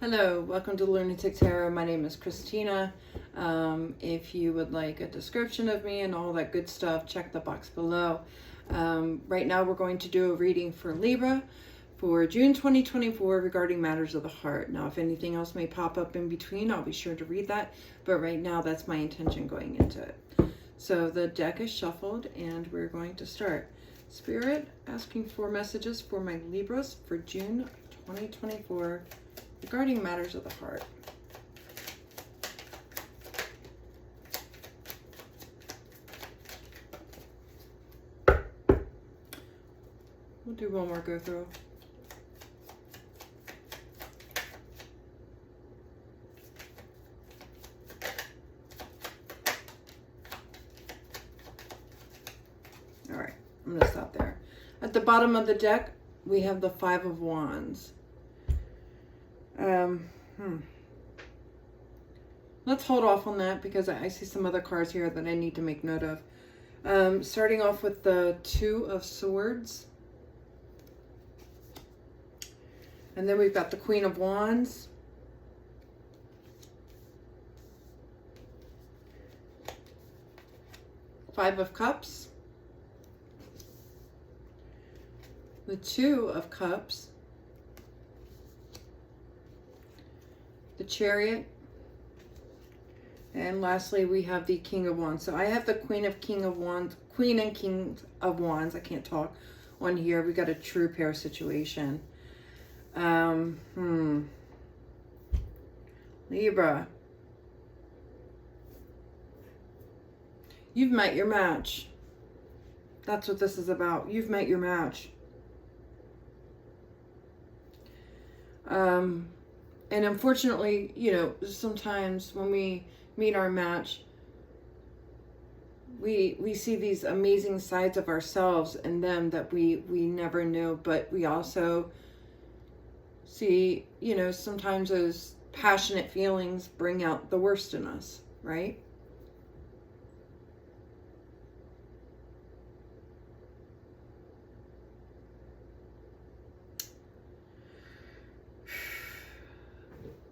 Hello, welcome to Lunatic Tarot. My name is Christina. If you would like a description of me and all that good stuff, check the box below. Right now we're going to do a reading for Libra for June 2024 regarding matters of the heart. Now, if anything else may pop up in between, I'll be sure to read that. But right now, that's my intention going into it. So the deck is shuffled and we're going to start. Spirit, asking for messages for my Libras for June 2024 regarding matters of the heart. We'll do one more go through. All right, I'm going to stop there. At the bottom of the deck, we have the Five of Wands. Let's hold off on that because I see some other cards here that I need to make note of. Starting off with the Two of Swords. And then we've got the Queen of Wands. Five of Cups. The Two of Cups. The Chariot. And lastly, we have the King of Wands. So I have the Queen and King of Wands. I can't talk on here. We got a true pair situation. Libra. You've met your match. That's what this is about. You've met your match. And unfortunately, you know, sometimes when we meet our match, we see these amazing sides of ourselves and them that we never knew, but we also see, you know, sometimes those passionate feelings bring out the worst in us, right?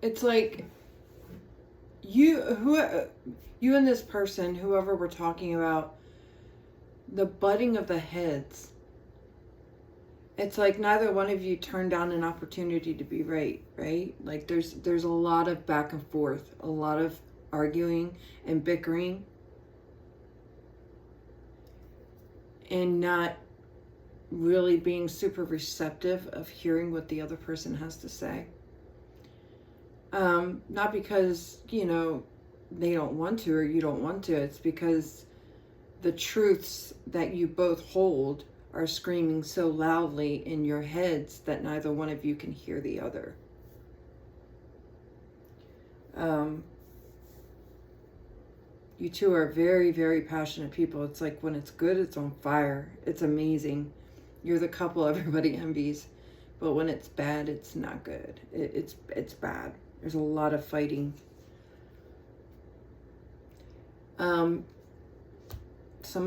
It's like you and this person, whoever we're talking about, the butting of the heads. It's like neither one of you turned down an opportunity to be right? Like there's a lot of back and forth, a lot of arguing and bickering, and not really being super receptive of hearing what the other person has to say. Not because, you know, they don't want to or you don't want to. It's because the truths that you both hold are screaming so loudly in your heads that neither one of you can hear the other. You two are very, very passionate people. It's like when it's good, it's on fire. It's amazing. You're the couple everybody envies. But when it's bad, it's not good. It's bad. There's a lot of fighting. Some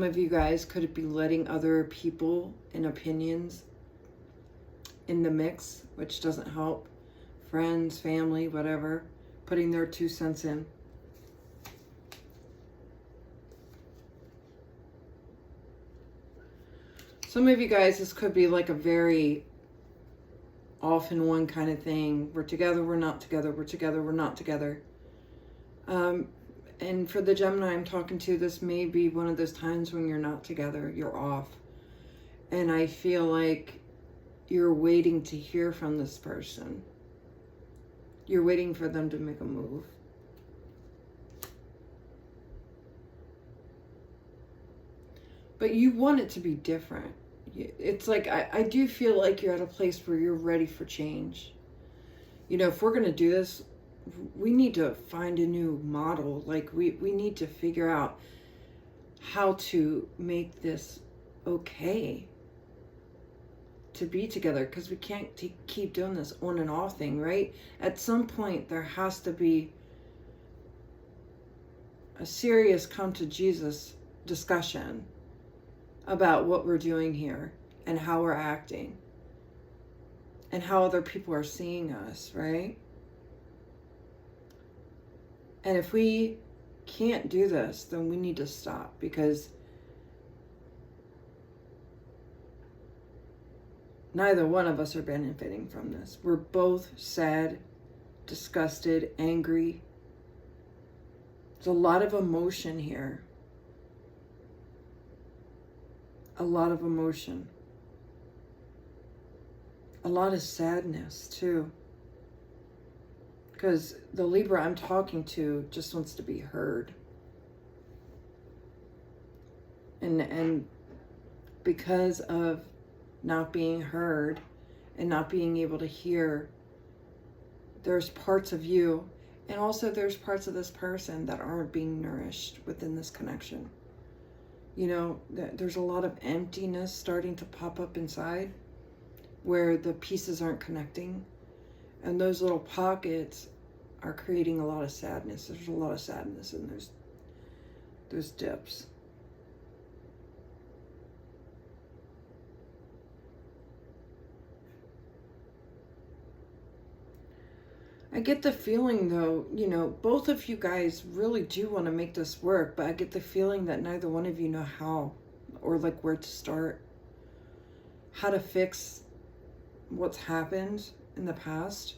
of you guys could be letting other people and opinions in the mix, which doesn't help. Friends, family, whatever, putting their 2 cents in. Some of you guys, this could be like a very off in one kind of thing. We're together, we're not together, we're together, we're not together. And for the Gemini I'm talking to, this may be one of those times when you're not together, you're off. And I feel like you're waiting to hear from this person. You're waiting for them to make a move. But you want it to be different. It's like, I do feel like you're at a place where you're ready for change. You know, if we're going to do this, we need to find a new model. Like we need to figure out how to make this okay to be together, because we can't keep doing this on and off thing, right? At some point there has to be a serious come to Jesus discussion about what we're doing here and how we're acting and how other people are seeing us, right? And if we can't do this, then we need to stop, because neither one of us are benefiting from this. We're both sad, disgusted, angry. There's a lot of emotion here. A lot of emotion. A lot of sadness too. Because the Libra I'm talking to just wants to be heard. And because of not being heard and not being able to hear, there's parts of you, and also there's parts of this person that aren't being nourished within this connection. You know, there's a lot of emptiness starting to pop up inside where the pieces aren't connecting. And those little pockets are creating a lot of sadness. There's a lot of sadness in those dips. I get the feeling though, you know, both of you guys really do want to make this work, but I get the feeling that neither one of you know how, or like where to start, how to fix what's happened in the past,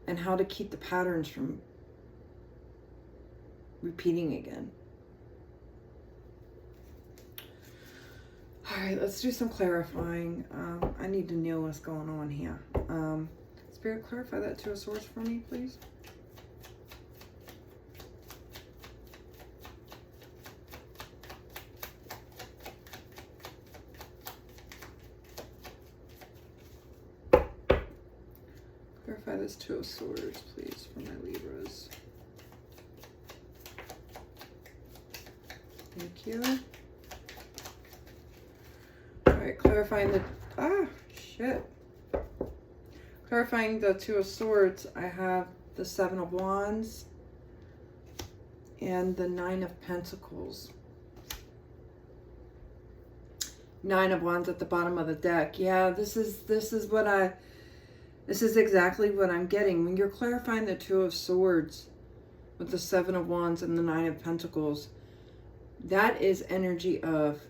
and how to keep the patterns from repeating again. All right, let's do some clarifying. I need to know what's going on here. Spirit, clarify that Two of Swords for me, please. Clarify this Two of Swords, please, for my Libras. Thank you. All right, clarifying the... Clarifying the Two of Swords, I have the Seven of Wands and the Nine of Pentacles. Nine of Wands at the bottom of the deck. Yeah, this is exactly what I'm getting. When you're clarifying the Two of Swords with the Seven of Wands and the Nine of Pentacles, that is energy of,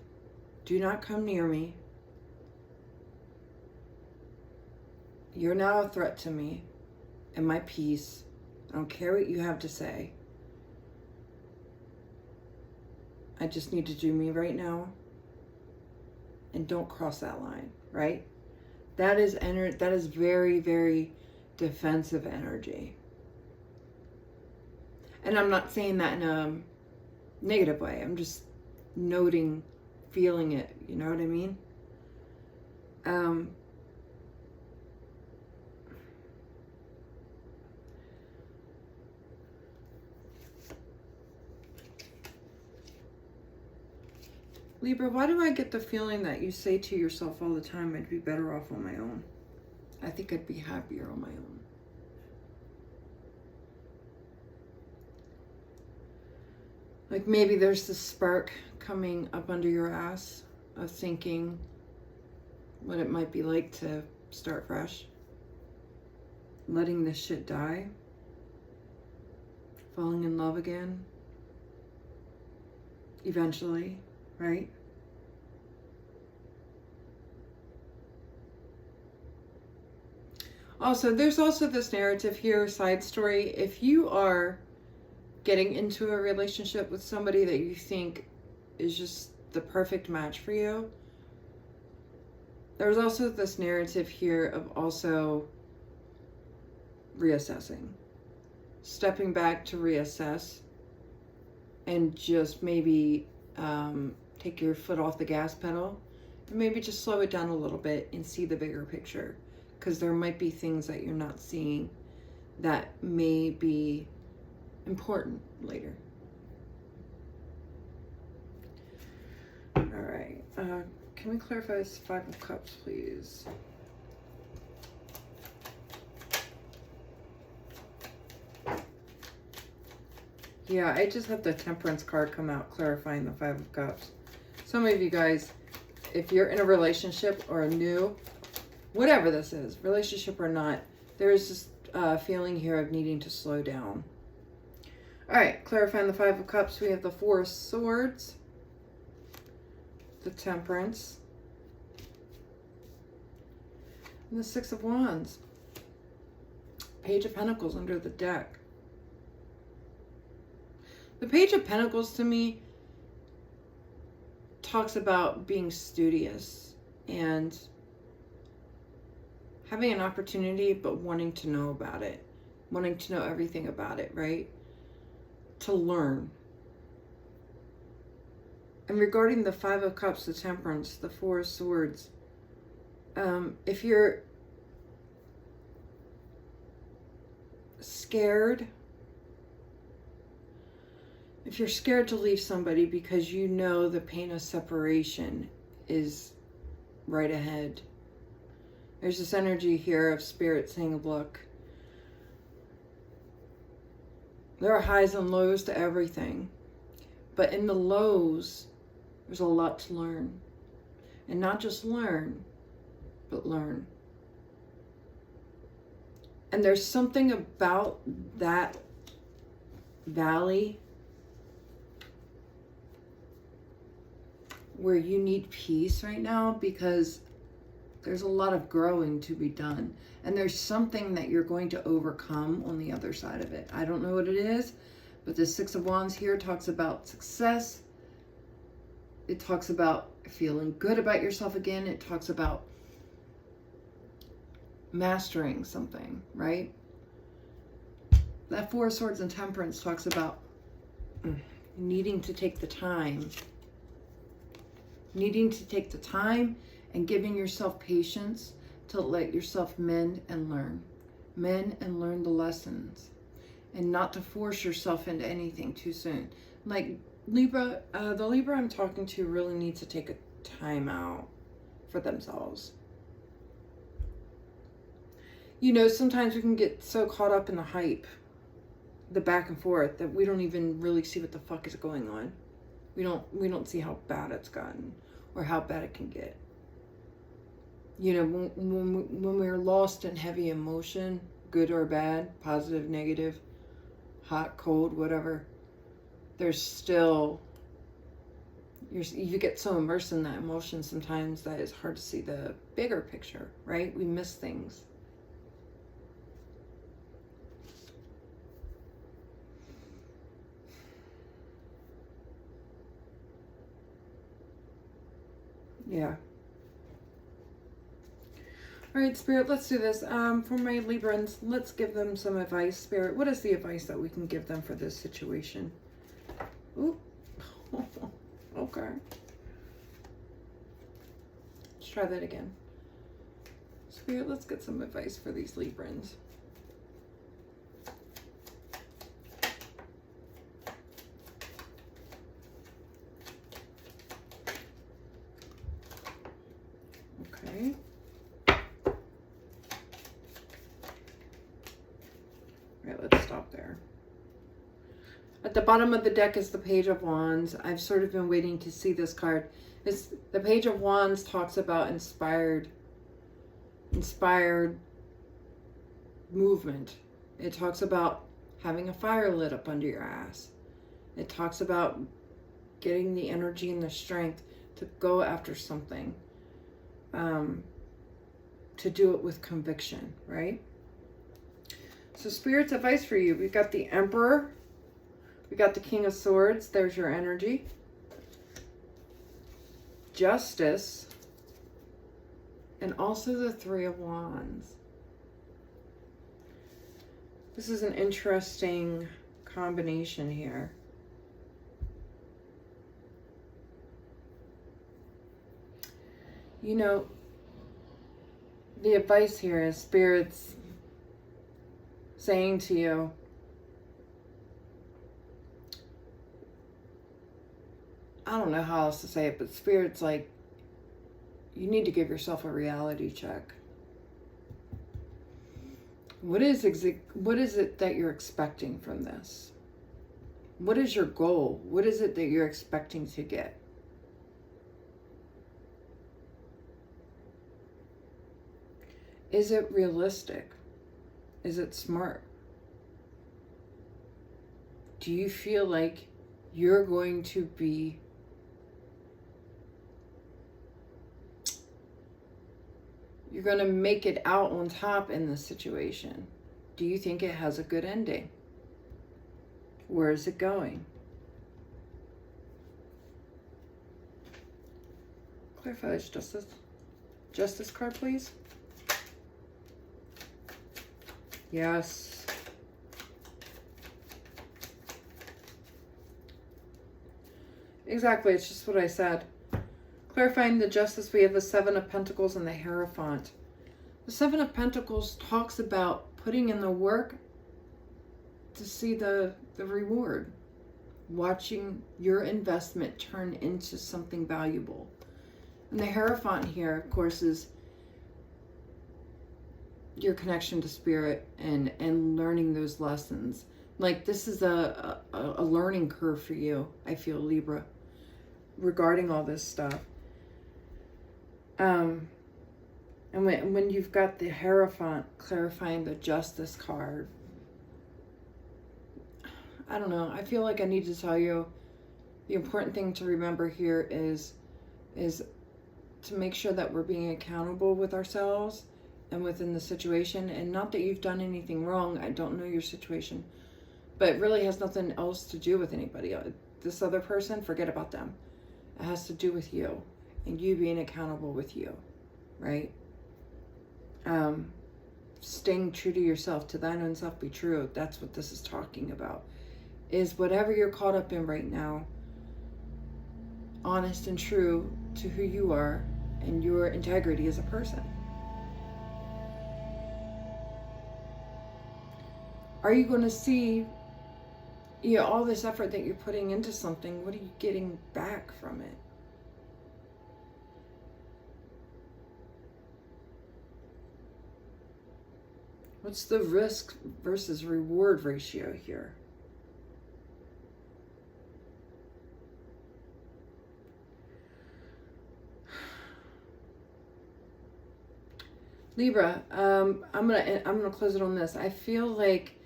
do not come near me. You're now a threat to me and my peace. I don't care what you have to say. I just need to do me right now. And don't cross that line, right? That is very, very defensive energy. And I'm not saying that in a negative way. I'm just noting, feeling it. You know what I mean? Libra, why do I get the feeling that you say to yourself all the time, I'd be better off on my own? I think I'd be happier on my own. Like maybe there's this spark coming up under your ass of thinking what it might be like to start fresh. Letting this shit die. Falling in love again. Eventually, right? Also, there's also this narrative here, side story. If you are getting into a relationship with somebody that you think is just the perfect match for you, there's also this narrative here of also reassessing. Stepping back to reassess and just maybe take your foot off the gas pedal and maybe just slow it down a little bit and see the bigger picture. Because there might be things that you're not seeing that may be important later. All right. Can we clarify this Five of Cups, please? Yeah, I just had the Temperance card come out clarifying the Five of Cups. Some of you guys, if you're in a relationship or a new, whatever this is, relationship or not, there is this feeling here of needing to slow down. All right, clarifying the Five of Cups, we have the Four of Swords, the Temperance, and the Six of Wands. Page of Pentacles under the deck. The Page of Pentacles to me talks about being studious and having an opportunity, but wanting to know about it, wanting to know everything about it, right? To learn. And regarding the Five of Cups, the Temperance, the Four of Swords, if you're scared, if you're scared to leave somebody because you know the pain of separation is right ahead, there's this energy here of Spirit saying, look, there are highs and lows to everything, but in the lows, there's a lot to learn. And not just learn, but learn. And there's something about that valley where you need peace right now, because there's a lot of growing to be done. And there's something that you're going to overcome on the other side of it. I don't know what it is, but the Six of Wands here talks about success. It talks about feeling good about yourself again. It talks about mastering something, right? That Four of Swords and Temperance talks about needing to take the time. Needing to take the time and giving yourself patience to let yourself mend and learn. Mend and learn the lessons. And not to force yourself into anything too soon. Like Libra, the Libra I'm talking to really needs to take a time out for themselves. You know, sometimes we can get so caught up in the hype, the back and forth, that we don't even really see what the fuck is going on. We don't see how bad it's gotten or how bad it can get. You know, when we're lost in heavy emotion, good or bad, positive, negative, hot, cold, whatever, there's still, you get so immersed in that emotion sometimes that it's hard to see the bigger picture, right? We miss things. Yeah. All right, Spirit, let's do this. For my Librans, let's give them some advice. Spirit, what is the advice that we can give them for this situation? Ooh. Okay. Let's try that again. Spirit, let's get some advice for these Librans. Okay. Let's stop there. At the bottom of the deck is the Page of Wands. I've sort of been waiting to see this card. The Page of Wands talks about inspired movement. It talks about having a fire lit up under your ass. It talks about getting the energy and the strength to go after something. To do it with conviction, right? So Spirit's advice for you. We've got the Emperor. We got the King of Swords. There's your energy. Justice. And also the Three of Wands. This is an interesting combination here. You know, the advice here is Spirit's saying to you, I don't know how else to say it, but Spirit's like, you need to give yourself a reality check. What is it that you're expecting from this? What is your goal? What is it that you're expecting to get? Is it realistic? Is it smart? Do you feel like you're going to be make it out on top in this situation? Do you think it has a good ending? Where is it going? Clarify this justice. Justice card, please. Yes. Exactly, it's just what I said. Clarifying the justice, we have the Seven of Pentacles and the Hierophant. The Seven of Pentacles talks about putting in the work to see the reward. Watching your investment turn into something valuable. And the Hierophant here, of course, is your connection to spirit and learning those lessons. Like, this is a learning curve for you, I feel, Libra, regarding all this stuff. And when you've got the Hierophant clarifying the Justice card, I don't know, I feel like I need to tell you the important thing to remember here is to make sure that we're being accountable with ourselves and within the situation. And not that you've done anything wrong. I don't know your situation, but it really has nothing else to do with anybody. This other person, forget about them. It has to do with you and you being accountable with you, right? Staying true to yourself, to thine own self be true. That's what this is talking about. Is whatever you're caught up in right now, honest and true to who you are and your integrity as a person. Are you going to see, all this effort that you're putting into something, what are you getting back from it? What's the risk versus reward ratio here? Libra, I'm gonna close it on this. I feel like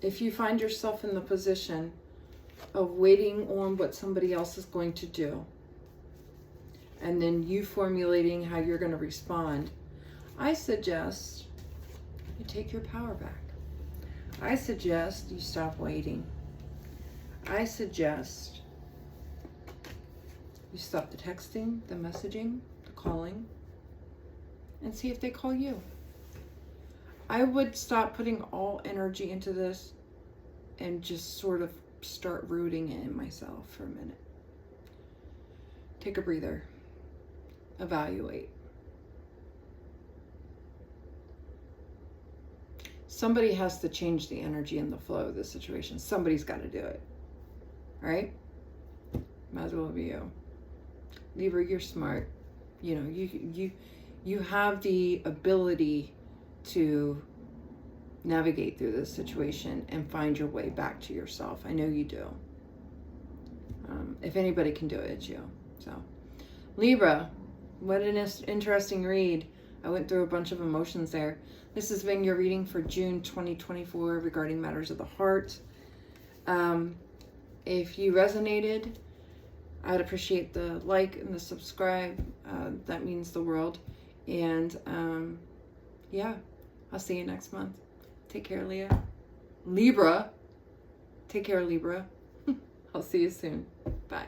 if you find yourself in the position of waiting on what somebody else is going to do, and then you formulating how you're going to respond, I suggest you take your power back. I suggest you stop waiting. I suggest you stop the texting, the messaging, the calling, and see if they call you. I would stop putting all energy into this and just sort of start rooting in myself for a minute. Take a breather. Evaluate. Somebody has to change the energy and the flow of the situation. Somebody's got to do it. All right? Might as well be you. Libra, you're smart. You have the ability to navigate through this situation and find your way back to yourself. I know you do. If anybody can do it, it's you. So, Libra, what an interesting read. I went through a bunch of emotions there. This has been your reading for June 2024 regarding matters of the heart. If you resonated, I'd appreciate the like and the subscribe. That means the world. And yeah, I'll see you next month. Take care, Leah. Libra. Take care, Libra. I'll see you soon. Bye.